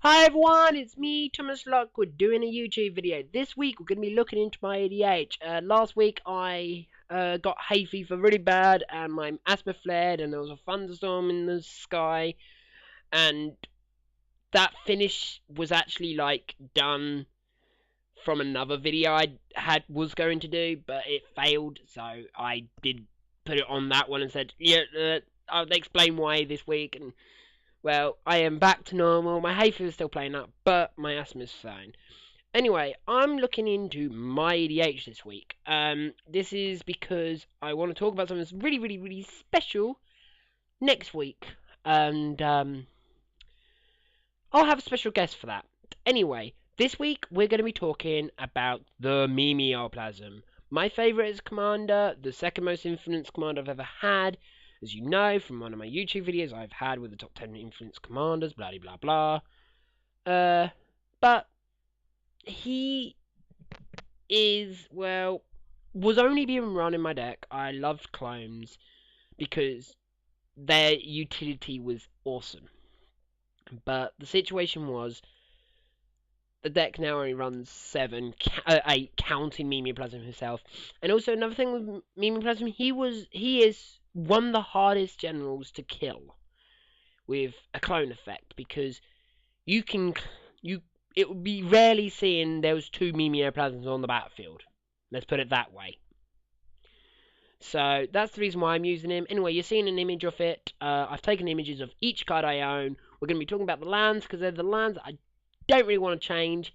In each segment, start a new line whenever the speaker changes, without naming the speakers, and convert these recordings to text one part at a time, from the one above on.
Hi everyone, it's me, Thomas Lockwood, doing a YouTube video. This week we're going to be looking into my EDH. Last week I got hay fever really bad and my asthma flared and there was a thunderstorm in the sky. And that finish was actually done from another video was going to do, but it failed. So I did put it on that one and said, yeah, I'll explain why this week. And well, I am back to normal. My hay fever is still playing up, but my asthma is fine. Anyway, I'm looking into my EDH this week. This is because I want to talk about something that's really, really, really special next week. And I'll have a special guest for that. Anyway, this week we're going to be talking about the Mimeoplasm. My favourite is Commander, the second most influenced commander I've ever had. As you know from one of my YouTube videos I've had with the top 10 influence commanders, blah blah blah. But he was only being run in my deck. I loved clones because their utility was awesome. But the situation was the deck now only runs 8, counting Mimeoplasm himself. And also another thing with Mimeoplasm, he is one of the hardest generals to kill with a clone effect, because it would be rarely seeing there was 2 Mimeoplasms on the battlefield. Let's put it that way. So that's the reason why I'm using him. Anyway, you're seeing an image of it. I've taken images of each card I own. We're going to be talking about the lands, because they're the lands I don't really want to change,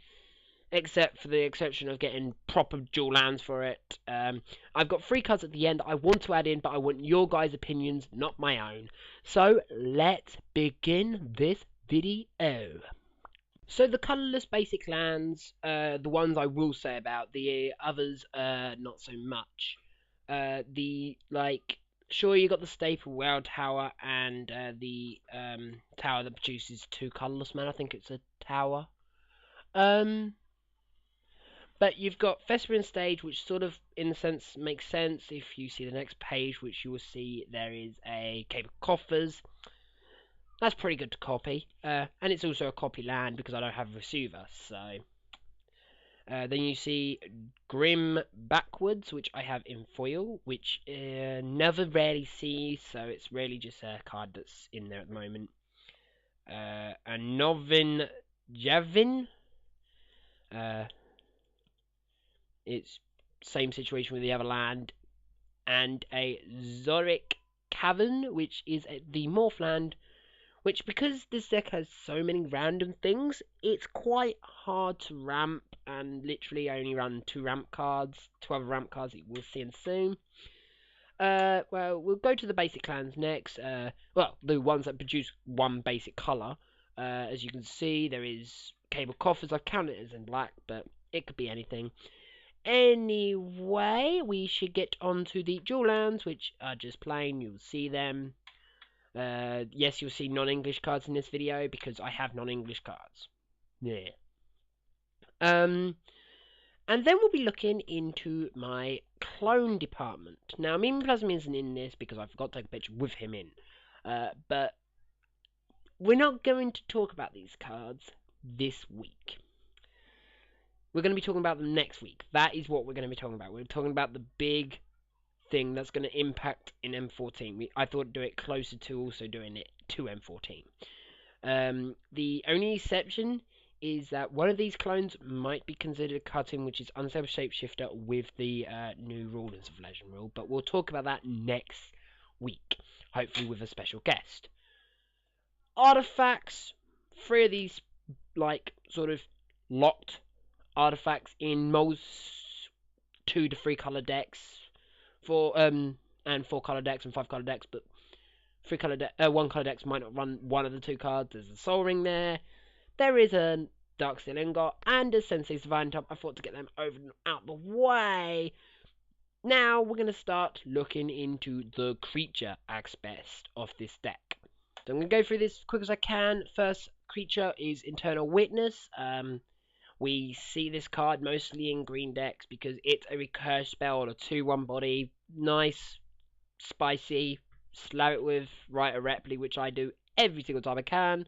except for the exception of getting proper dual lands for it. I've got 3 cards at the end I want to add in, but I want your guys' opinions, not my own. So let's begin this video. So the colourless basic lands, the ones I will say about, the others not so much. Sure, you got the staple World Tower and the tower that produces 2 colourless mana. I think it's a tower. But you've got Thespian Stage, which sort of, in a sense, makes sense if you see the next page, which you will see there is a Cave of Coffers. That's pretty good to copy. And it's also a copy land because I don't have a receiver, so... then you see Grim Backwards, which I have in foil, which never rarely see, so it's really just a card that's in there at the moment. A Novin Javin. It's same situation with the other land. And a Zorik Cavern, which is the Morph land, which, because this deck has so many random things, it's quite hard to ramp, and literally only run 2 ramp cards, 2 other ramp cards that you will see soon. Well, we'll go to the basic lands next. Well, the ones that produce 1 basic colour. As you can see, there is Cable Coffers. I've counted it as in black, but it could be anything. Anyway, we should get onto the dual lands, which are just plain. You'll see them. Yes, you'll see non-English cards in this video because I have non-English cards. Yeah. And then we'll be looking into my clone department. Now, Mimeoplasm isn't in this because I forgot to take a picture with him in. But we're not going to talk about these cards this week. We're going to be talking about them next week. That is what we're going to be talking about. We're talking about the big thing that's going to impact in M14. I thought do it closer to also doing it to M14. The only exception is that one of these clones might be considered cutting, which is Unstable Shapeshifter with the new Rulers of Legend rule, but we'll talk about that next week, hopefully with a special guest. Artifacts, 3 of these sort of locked artifacts in most 2 to 3 color decks, and 4 color decks and 5 color decks, but 1 color decks might not run 1 of the 2 cards. There's a Soul Ring there. There is a Darksteel Ingot and a Sensei's Divine Top. I thought to get them over and out the way. Now we're going to start looking into the creature aspect of this deck. So I'm going to go through this as quick as I can. First creature is Internal Witness. We see this card mostly in green decks because it's a recurse spell on a 2/1 body. Nice, spicy, slow it with Writer Repli, which I do every single time I can.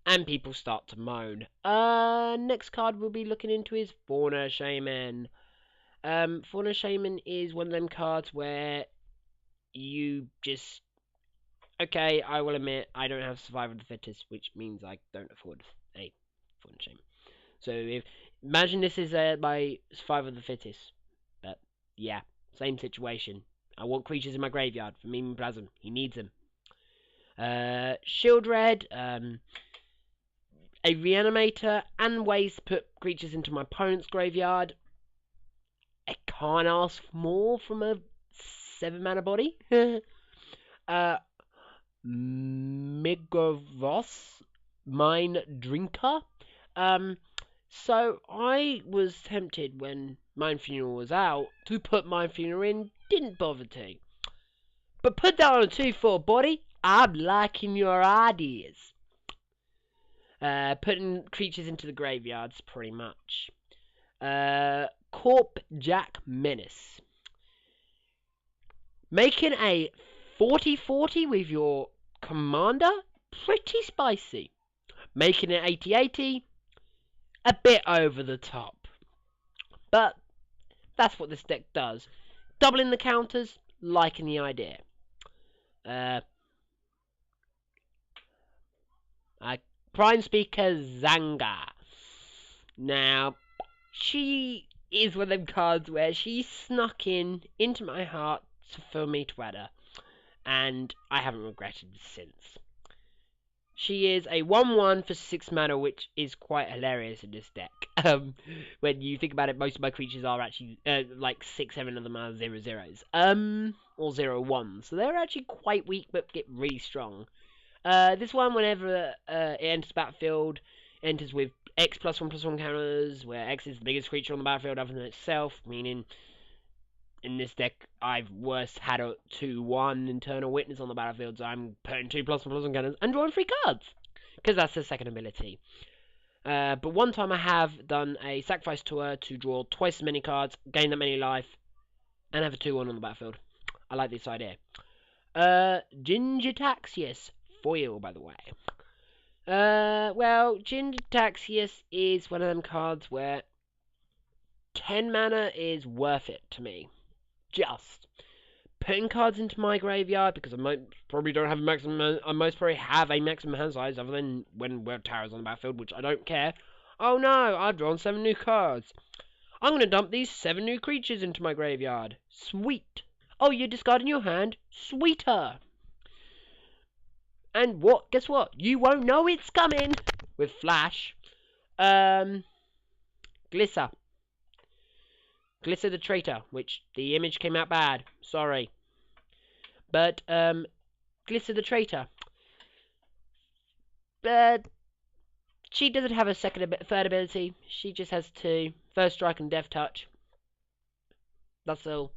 and people start to moan. Next card we'll be looking into is Fauna Shaman. Fauna Shaman is one of them cards where you just... Okay, I will admit I don't have Survival of the Fittest, which means I don't afford a Fauna Shaman. So imagine this is my Survival of the Fittest. But yeah, same situation. I want creatures in my graveyard for Meme Plasm. He needs them. Shield Red, a Reanimator, and ways to put creatures into my opponent's graveyard. I can't ask more from a 7-mana body. Migravos, Mine Drinker. So I was tempted when Mind Funeral was out to put Mind Funeral in, didn't bother to. But put that on a 2/4 body, I'm liking your ideas. Putting creatures into the graveyards, pretty much. Corp Jack Menace. Making a 40/40 with your commander, pretty spicy. Making it 80/80, a bit over the top. But that's what this deck does. Doubling the counters, liking the idea. Prime Speaker Zanga. Now, she is one of them cards where she snuck into my heart for me to add her. And I haven't regretted since. She is a 1/1 for 6 mana, which is quite hilarious in this deck. When you think about it, most of my creatures are actually, like 6-7 of them are 0/0s. Or 0/1s. So they're actually quite weak, but get really strong. This one, whenever it enters the battlefield, enters with X +1/+1 counters, where X is the biggest creature on the battlefield other than itself, meaning in this deck I've worst had a 2/1 Internal Witness on the battlefield, so I'm putting 2 +1/+1 counters and drawing 3 cards, because that's the second ability. But one time I have done a sacrifice to her to draw twice as many cards, gain that many life, and have a 2/1 on the battlefield. I like this idea. Gingitaxius. Foil, by the way. Well, Gingitaxius is one of them cards where 10 mana is worth it to me. Just putting cards into my graveyard, because I probably don't have a maximum. I most probably have a maximum hand size, other than when World Tower's on the battlefield, which I don't care. Oh no, I've drawn 7 new cards. I'm gonna dump these 7 new creatures into my graveyard. Sweet. Oh, you're discarding your hand? Sweeter. And what? Guess what? You won't know it's coming with Flash. Glisser. Glisser the Traitor, which the image came out bad. Sorry. But, Glisser the Traitor. But she doesn't have a third ability. She just has 2. First Strike and Death Touch. That's all.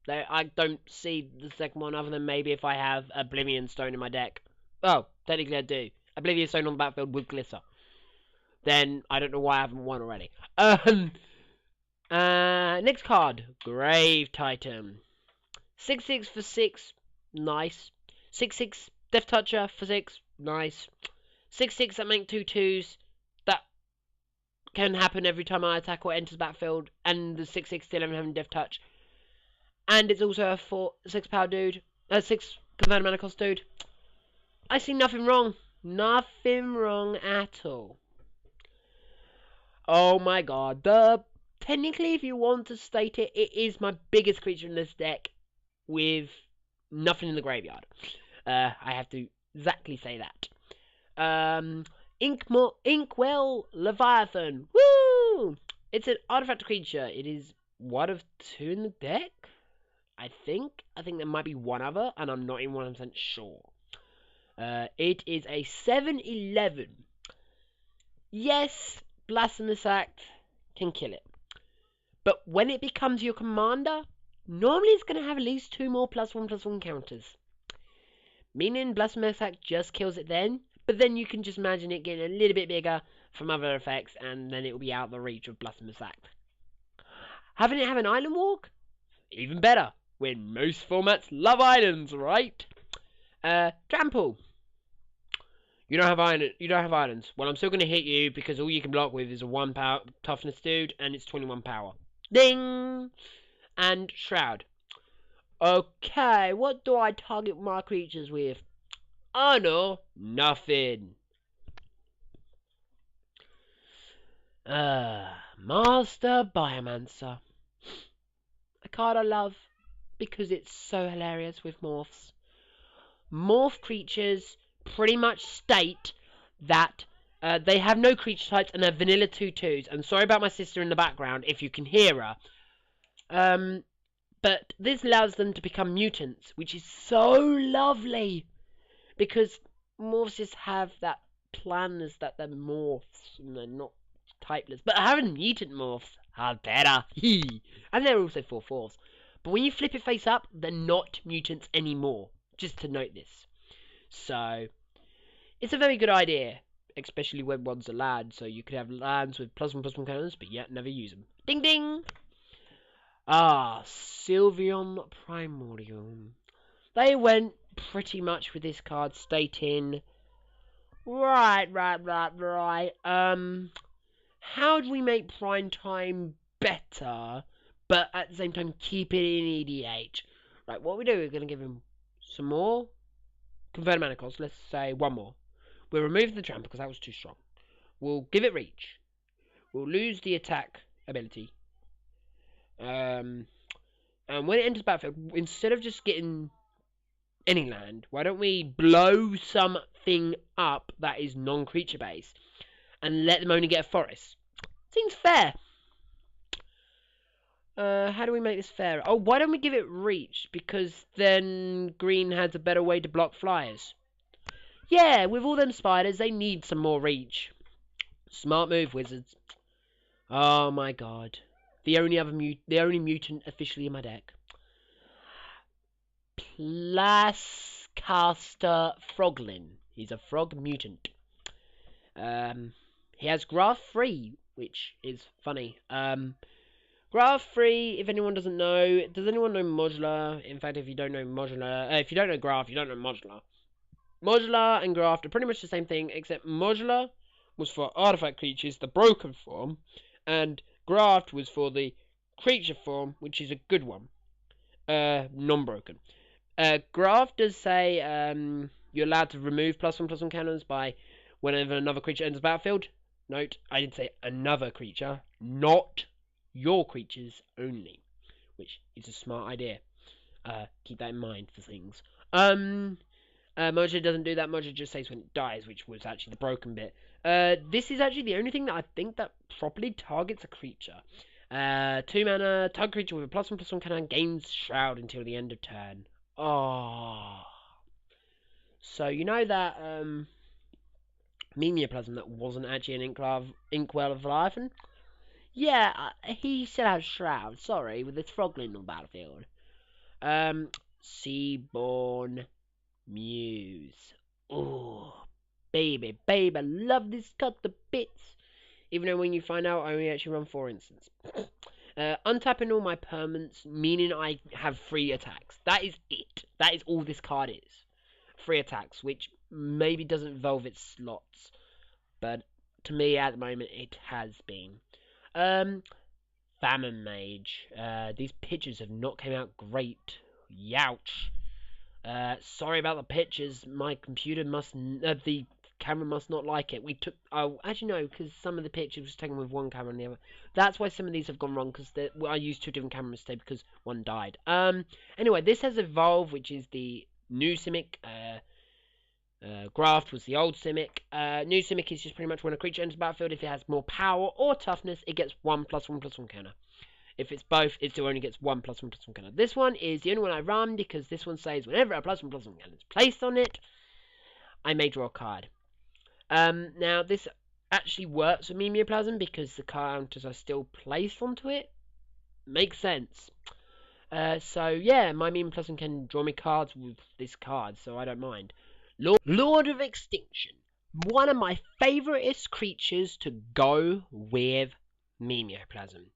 I don't see the second one other than maybe if I have Oblivion Stone in my deck. Oh, technically I do. Oblivion Stone on the battlefield with Glisser. Then I don't know why I haven't won already. Next card, Grave Titan. 6/6 for 6, nice. 6/6 Death Toucher for 6, nice. 6/6 that make 2/2s. That can happen every time I attack or enters battlefield, and the 6/6 still haven't having Death Touch. And it's also a 6 power dude, 6 converted mana cost dude. I see nothing wrong. Nothing wrong at all. Oh my god. Technically, if you want to state it, it is my biggest creature in this deck with nothing in the graveyard. I have to exactly say that. Inkwell Leviathan. Woo! It's an artifact creature. It is one of 2 in the deck, I think. I think there might be one other, and I'm not even 100% sure. It is a 7/11. Yes, Blasphemous Act can kill it. But when it becomes your commander, normally it's going to have at least 2 more +1/+1 counters. Meaning Blasphemous Act just kills it then, but then you can just imagine it getting a little bit bigger from other effects, and then it will be out of the reach of Blasphemous Act. Having it have an Island Walk? Even better, when most formats love islands, right? Trample. You don't have iron. You don't have islands. Well, I'm still gonna hit you because all you can block with is a 1 power toughness dude, and it's 21 power. Ding! And shroud. Okay, what do I target my creatures with? Oh no, nothing. Master Biomancer. A card I love because it's so hilarious with morphs. Morph creatures pretty much state that they have no creature types and they're vanilla 2/2s. I'm sorry about my sister in the background if you can hear her. But this allows them to become mutants, which is so lovely because morphs just have that planness that they're morphs and they're not typeless. But having mutant morphs are better. And they're also 4/4s. But when you flip it face up, they're not mutants anymore. Just to note this. So, it's a very good idea. Especially when one's a land. So you could have lands with +1/+1 cannons, but yet never use them. Ding ding! Ah, Sylveon Primordial. They went pretty much with this card stating... Right. How do we make Prime Time better, but at the same time keep it in EDH? Right, what we do, we're going to give him some more converted mana cost. Let's say one more. We'll remove the tramp because that was too strong. We'll give it reach. We'll lose the attack ability. And when it enters battlefield, instead of just getting any land, why don't we blow something up that is non-creature based and let them only get a forest? Seems fair. How do we make this fair? Oh, why don't we give it reach? Because then green has a better way to block flyers. Yeah, with all them spiders, they need some more reach. Smart move, wizards. Oh my god. The only mutant officially in my deck. Plascaster Froglin. He's a frog mutant. He has graph 3, which is funny. Graph 3, if anyone doesn't know, does anyone know modular? In fact, if you don't know modular, if you don't know graph, you don't know modular. Modular and graft are pretty much the same thing, except modular was for artifact creatures, the broken form, and graft was for the creature form, which is a good one. Non-broken. Graft does say you're allowed to remove +1/+1 cannons by whenever another creature enters the battlefield. Note, I did say another creature, not your creatures only, which is a smart idea. Keep that in mind for things. Mojo doesn't do that. Mojo just says when it dies, which was actually the broken bit. This is actually the only thing that I think that properly targets a creature. 2 mana, target creature with a +1/+1 cannon gains Shroud until the end of turn. Oh. So, you know that, Mimeoplasm that wasn't actually an Inkwell of Leviathan? Yeah, he still has Shroud, sorry, with his Froglin on the battlefield. Seaborn Muse. Oh, baby, love this cut to bits. Even though when you find out, I only actually run 4 instants. Untapping all my permanents, meaning I have 3 attacks. That is it. That is all this card is. 3 attacks, which maybe doesn't involve its slots. But to me, at the moment, it has been. Famine Mage. These pictures have not came out great. Youch. Sorry about the pictures. My computer the camera must not like it. Oh, actually no, because some of the pictures was taken with one camera and the other. That's why some of these have gone wrong, because I used 2 different cameras today because one died. Anyway, this has evolved, which is the new Simic. Graft was the old Simic. New Simic is just pretty much when a creature enters the battlefield, if it has more power or toughness, it gets 1/+1/+1 counter. If it's both, it still only gets 1/+1/+1 counter. This one is the only one I run because this one says whenever a +1/+1 counter is placed on it, I may draw a card. Now this actually works with Mimeoplasm because the counters are still placed onto it. Makes sense. So yeah, my Mimeoplasm can draw me cards with this card, so I don't mind. Lord of Extinction. One of my favouriteest creatures to go with Mimeoplasm.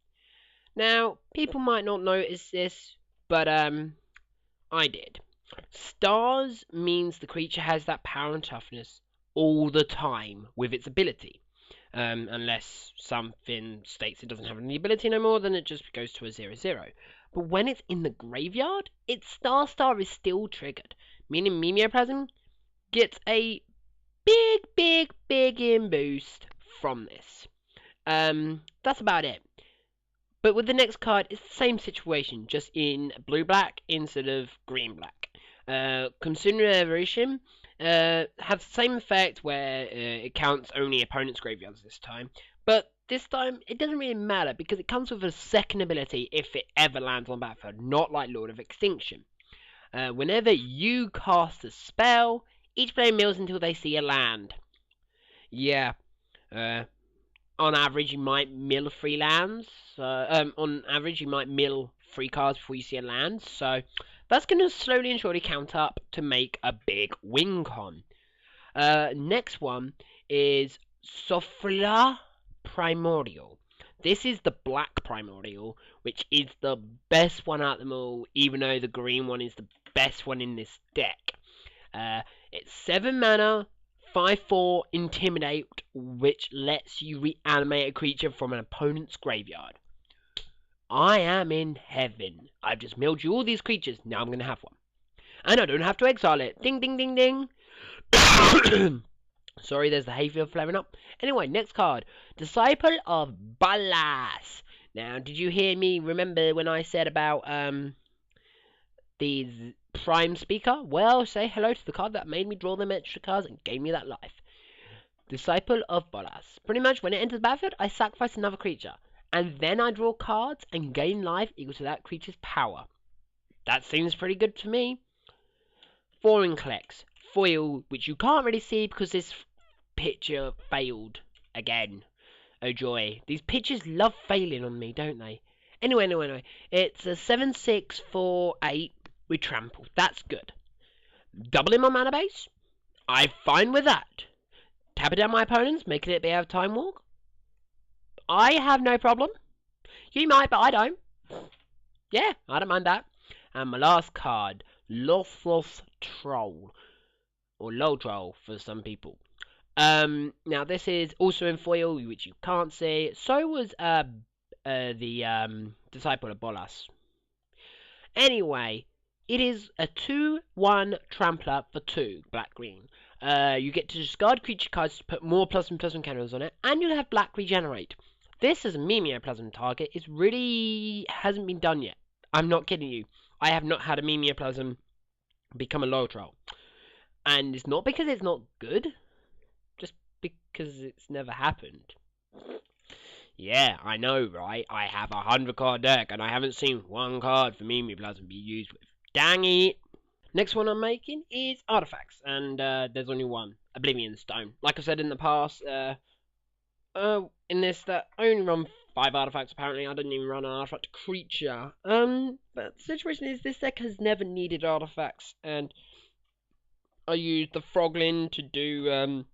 Now, people might not notice this, but I did. Stars means the creature has that power and toughness all the time with its ability. Unless something states it doesn't have any ability no more, then it just goes to a 0/0. But when it's in the graveyard, its Star is still triggered, meaning Mimeoplasm gets a big in boost from this. That's about it. But with the next card, it's the same situation, just in blue-black instead of green-black. Consumer Evolution has the same effect where it counts only opponents' graveyards this time. But this time, it doesn't really matter because it comes with a second ability if it ever lands on the battlefield, not like Lord of Extinction. Whenever you cast a spell, each player mills until they see a land. Yeah. On average, you might mill 3 lands. On average, you might mill 3 cards before you see a land. So that's going to slowly and surely count up to make a big win con. Next one is Sophla Primordial. This is the black Primordial, which is the best one out of them all, even though the green one is the best one in this deck. It's 7 mana, 5/4 Intimidate, which lets you reanimate a creature from an opponent's graveyard. I am in heaven. I've just milled you all these creatures. Now I'm going to have one. And I don't have to exile it. Ding, ding, ding, ding. Sorry, there's the hayfield flaring up. Anyway, next card. Disciple of Bolas. Now, did you hear me remember when I said about these Prime Speaker? Well, say hello to the card that made me draw them extra cards and gave me that life. Disciple of Bolas. Pretty much when it enters the battlefield, I sacrifice another creature. And then I draw cards and gain life equal to that creature's power. That seems pretty good to me. Foreign Collects. Foil, which you can't really see because this picture failed again. Oh joy. These pictures love failing on me, don't they? Anyway. It's a 7/6 for 8 with trample. That's good. Doubling my mana base? I'm fine with that. Tapping down my opponents, making it be able to time walk? I have no problem. You might, but I don't. Yeah, I don't mind that. And my last card, Lothos Troll. Or Loltroll for some people. Now this is also in foil, which you can't see. So was the Disciple of Bolas. Anyway, it is a 2/1 trampler for 2, black-green. You get to discard creature cards to put more +1/+1 counters on it, and you'll have black regenerate. This as a Mimeoplasm target is really hasn't been done yet. I'm not kidding you. I have not had a Mimeoplasm become a Loltroll. And it's not because it's not good, just because it's never happened. Yeah, I know, right? I have a 100-card deck, and I haven't seen one card for Mimeoplasm be used with. Dang it! Next one I'm making is Artifacts, and there's only one, Oblivion Stone. Like I said in the past, in this, that I only run 5 artifacts, apparently. I didn't even run an artifact creature. But the situation is, this deck has never needed artifacts, and I used the Froglin to do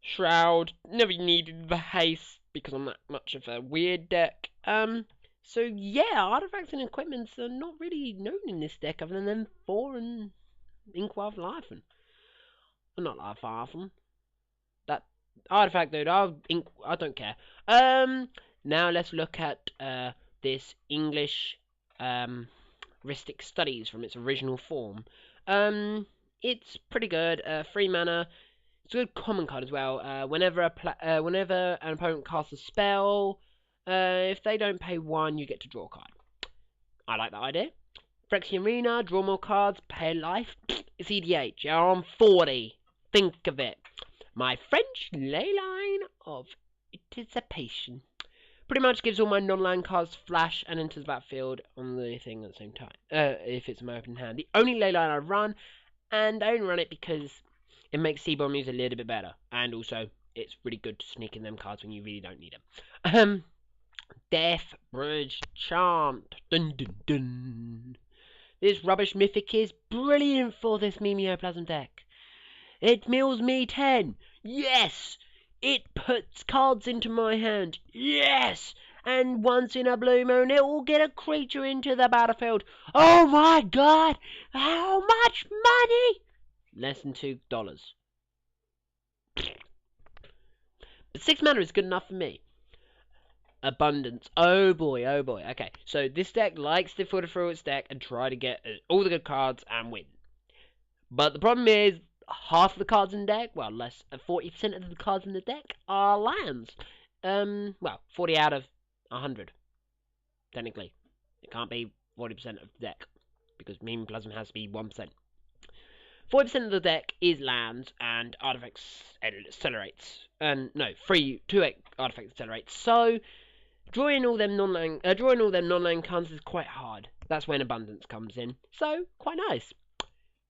Shroud. Never needed the haste because I'm that much of a weird deck. So yeah, artifacts and equipments are not really known in this deck other than 4 and Inkwell Life. Not Life. That artifact dude, I don't care. Now let's look at this English Ristic Studies from its original form. It's pretty good. 3 mana. It's a good common card as well. Whenever an opponent casts a spell, if they don't pay 1, you get to draw a card. I like that idea. Phyrexian Arena, draw more cards, pay a life. It's EDH. You're on 40. Think of it. My French ley line of anticipation. Pretty much gives all my non-land cards flash and enters the battlefield on the thing at the same time. If it's my open hand. The only ley line I run, and I only run it because it makes C-Bomb use a little bit better. And also, it's really good to sneak in them cards when you really don't need them. Death Bridge Chant. Dun dun dun. This rubbish mythic is brilliant for this Mimeoplasm deck. It mills me 10. Yes! It puts cards into my hand. Yes! And once in a blue moon, it will get a creature into the battlefield. Oh my god! How much money? Less than $2. But 6 mana is good enough for me. Abundance. Oh boy, oh boy. Okay, so this deck likes to filter through its deck and try to get all the good cards and win. But the problem is, half the cards in the deck, well, less 40% of the cards in the deck are lands. Well, 40 out of 100, technically. It can't be 40% of the deck, because Meme Plasma has to be 1%. 40% of the deck is lands and artifacts accelerates. And no, 2 artifacts accelerates. So drawing all them non-land cards is quite hard. That's when abundance comes in. So quite nice.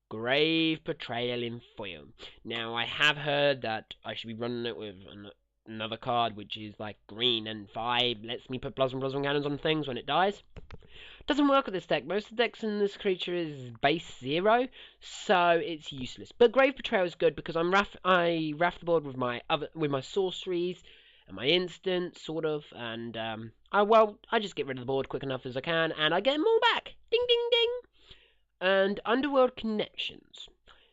Grave Betrayal in foil. Now I have heard that I should be running it with another card, which is like green and 5 lets me put plasma cannons on things when it dies. Doesn't work with this deck. Most of the decks in this creature is base 0, so it's useless. But Grave Betrayal is good because I raff the board with my sorceries and my instants, sort of, and I just get rid of the board quick enough as I can, and I get them all back. Ding ding ding. And Underworld Connections.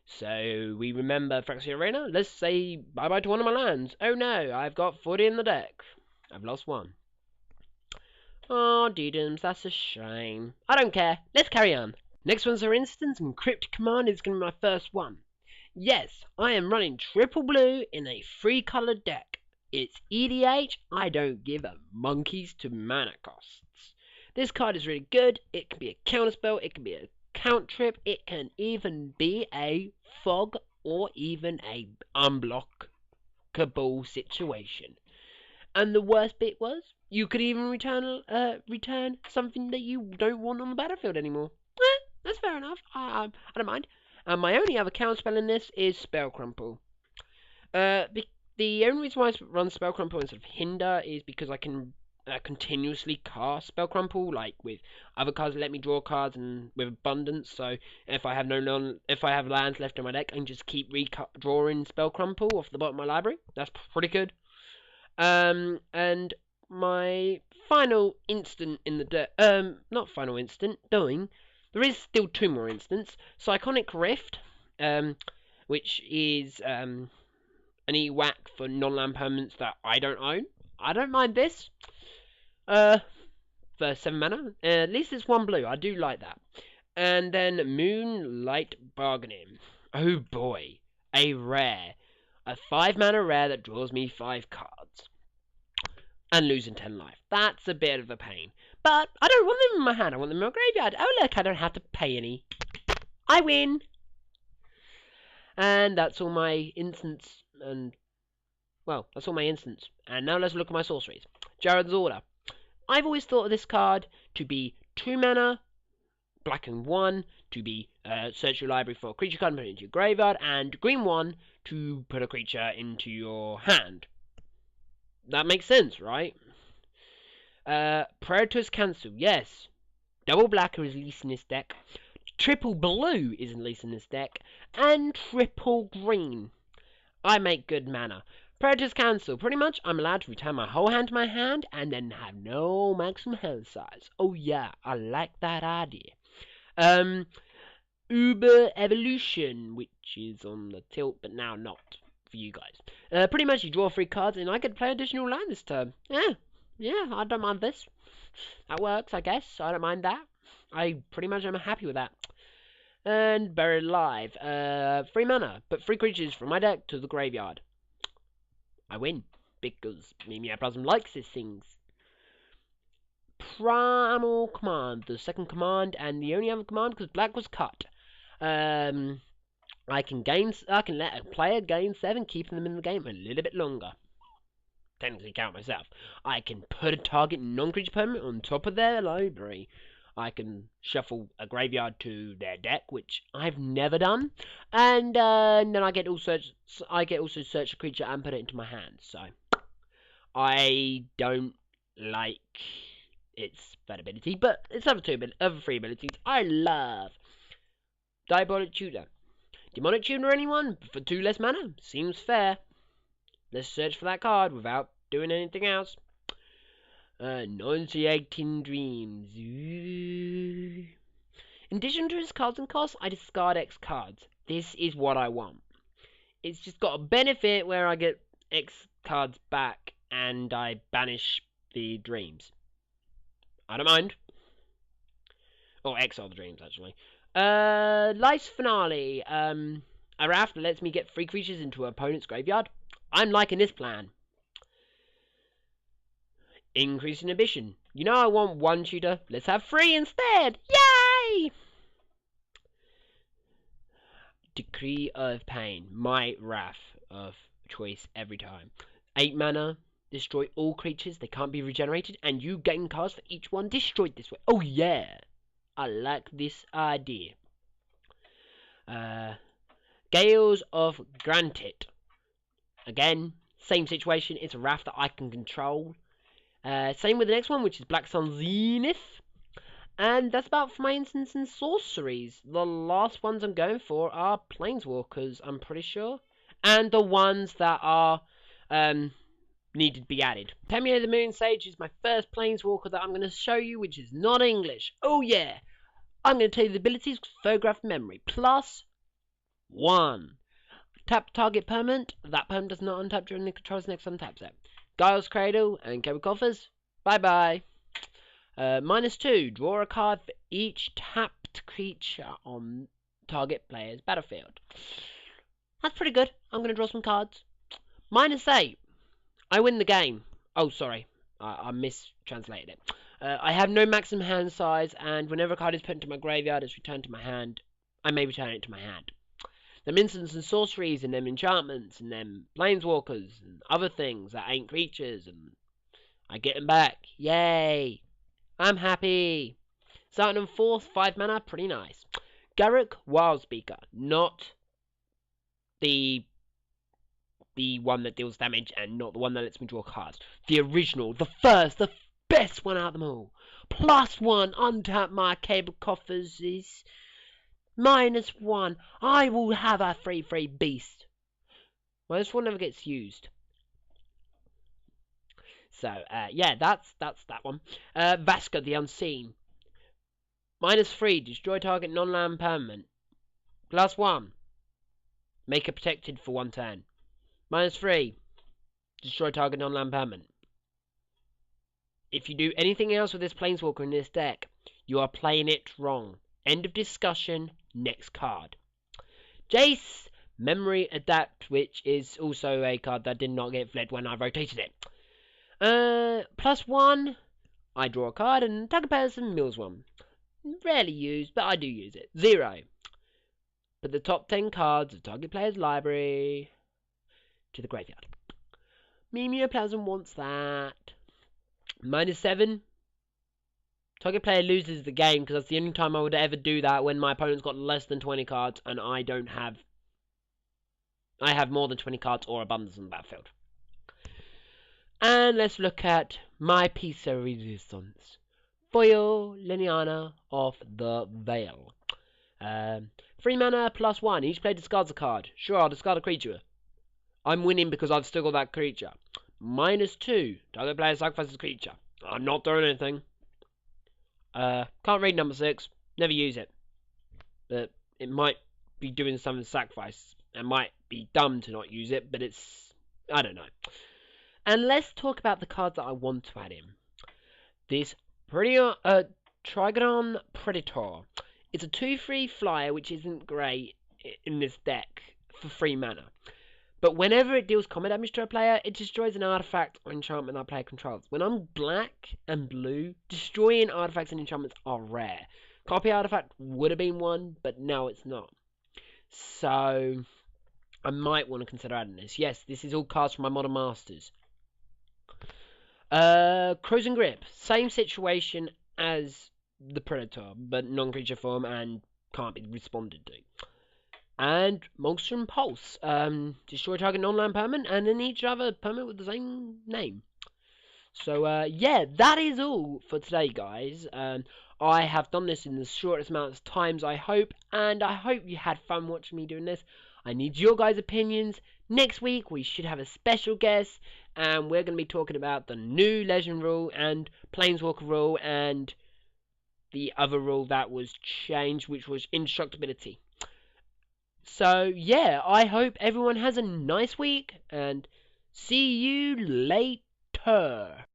So we remember Phyrexia Arena. Let's say bye bye to one of my lands. Oh no, I've got 40 in the deck. I've lost one. Oh, Deedums, that's a shame. I don't care. Let's carry on. Next one's our instance, and Crypt Command is going to be my first one. Yes, I am running triple blue in a 3-colored deck. It's EDH. I don't give a monkeys to mana costs. This card is really good. It can be a counterspell. It can be a count trip. It can even be a fog or even a unblockable situation. And the worst bit was, you could even return something that you don't want on the battlefield anymore. That's fair enough. I don't mind. And my only other counterspell in this is Spell Crumple. The only reason why I run Spell Crumple instead of Hinder is because I can continuously cast Spell Crumple, like with other cards that let me draw cards and with Abundance. So if I have lands left in my deck, I can just keep drawing Spell Crumple off the bottom of my library. That's pretty good. And my final instant in the deck, not final instant, there is still 2 more instants. Psychonic Rift, which is an E-whack for non-land permanents that I don't own. I don't mind this. For 7 mana. At least it's 1 blue. I do like that. And then Moonlight Bargaining. Oh boy. A rare. A 5 mana rare that draws me 5 cards. And losing 10 life. That's a bit of a pain. But I don't want them in my hand. I want them in my graveyard. Oh look, I don't have to pay any. I win. And that's all my instants. And well, that's all my instants. And now let's look at my sorceries. Jared's Order. I've always thought of this card to be 2 mana, black and 1, to be search your library for a creature card and put it into your graveyard, and green 1 to put a creature into your hand. That makes sense, right? Predator's Cancel, yes. Double black is released in this deck. Triple blue is released in this deck. And triple green. I make good mana. Predator's Cancel. Pretty much, I'm allowed to return my whole hand to my hand and then have no maximum hand size. Oh yeah, I like that idea. Uber Evolution, which is on the tilt, but now not for you guys. Pretty much, you draw 3 cards and I get to play additional land this turn. Yeah, I don't mind this. That works, I guess. I don't mind that. I pretty much am happy with that. And Buried Alive. 3 mana. Put 3 creatures from my deck to the graveyard. I win. Because Mimiaplasm likes these things. Primal Command. The second command and the only other command because black was cut. I can let a player gain 7, keeping them in the game a little bit longer. Technically count myself. I can put a target non-creature permanent on top of their library. I can shuffle a graveyard to their deck, which I've never done, and then I get also search a creature and put it into my hand. So I don't like its that ability, but its other 3 abilities I love. Diabolic Tutor. Demonic Tutor anyone for 2 less mana? Seems fair. Let's search for that card without doing anything else. 1918 Dreams. Ooh. In addition to its cards and costs, I discard X cards. This is what I want. It's just got a benefit where I get X cards back and I banish the dreams. I don't mind. Or exile the dreams, actually. Life's Finale. A raft that lets me get 3 creatures into an opponent's graveyard. I'm liking this plan. Increase inhibition. You know I want 1 shooter. Let's have 3 instead. Yay! Decree of Pain. My wrath of choice every time. 8 mana. Destroy all creatures. They can't be regenerated. And you gain cards for each one destroyed this way. Oh yeah. I like this idea. Gales of Granite. Again, same situation. It's a raft that I can control. Same with the next one, which is Black Sun Zenith. And that's about for my instants and sorceries. The last ones I'm going for are Planeswalkers, I'm pretty sure. And the ones that are needed to be added. Temio the Moon Sage is my first Planeswalker that I'm going to show you, which is not English. Oh yeah! I'm going to tell you the abilities with Photograph Memory. +1. Tap target permanent. That permanent does not untap during the controller's next untap set. Giles Cradle and Cable Coffers. Bye bye. -2. Draw a card for each tapped creature on target player's battlefield. That's pretty good. I'm going to draw some cards. -8. I win the game. Oh, sorry. I mistranslated it. I have no maximum hand size, and whenever a card is put into my graveyard, it's returned to my hand. I may return it to my hand. Them instants and sorceries, and them enchantments, and them planeswalkers, and other things that ain't creatures, and I get them back. Yay! I'm happy. Starting on 4th, 5 mana, pretty nice. Garruk Wildspeaker, not the one that deals damage, and not the one that lets me draw cards. The original, the first, the best one out of them all. +1, untap my Cable Coffers is -1. I will have a 3/3 beast. -1 never gets used. So, yeah, that's that one. Vaska the Unseen. -3, destroy target non-land permanent. +1, make it protected for 1 turn. -3, destroy target non-land permanent. If you do anything else with this Planeswalker in this deck, you are playing it wrong. End of discussion. Next card. Jace Memory Adapt, which is also a card that did not get fled when I rotated it. +1, I draw a card and target person mills 1. Rarely used, but I do use it. 0. Put the top 10 cards of target player's library to the graveyard. Mimeoplasm wants that. -7. Target player loses the game, because that's the only time I would ever do that, when my opponent's got less than 20 cards and I don't have... I have more than 20 cards or abundance on the battlefield. And let's look at my piece of resistance. Foil Liliana of the Veil. 3 mana +1. Each player discards a card. Sure, I'll discard a creature. I'm winning because I've still got that creature. -2. Target player sacrifices a creature. I'm not doing anything. Can't read number 6. Never use it. But it might be doing some sacrifice. It might be dumb to not use it, but it's... I don't know. And let's talk about the cards that I want to add in. This Trigon Predator. It's a 2/3 flyer, which isn't great in this deck for 3 mana. But whenever it deals combat damage to a player, it destroys an artifact or enchantment that player controls. When I'm black and blue, destroying artifacts and enchantments are rare. Copy artifact would have been one, but now it's not. So, I might want to consider adding this. Yes, this is all cards from my Modern Masters. Cruising Grip. Same situation as the Predator, but non-creature form and can't be responded to. And Molstrom Pulse. Destroy target non-land permanent and then each other permanent with the same name. So, yeah, that is all for today, guys. I have done this in the shortest amount of times, I hope, and I hope you had fun watching me doing this. I need your guys' opinions. Next week, we should have a special guest, and we're going to be talking about the new Legend rule and Planeswalker rule and the other rule that was changed, which was Indestructibility. So, yeah, I hope everyone has a nice week, and See you later.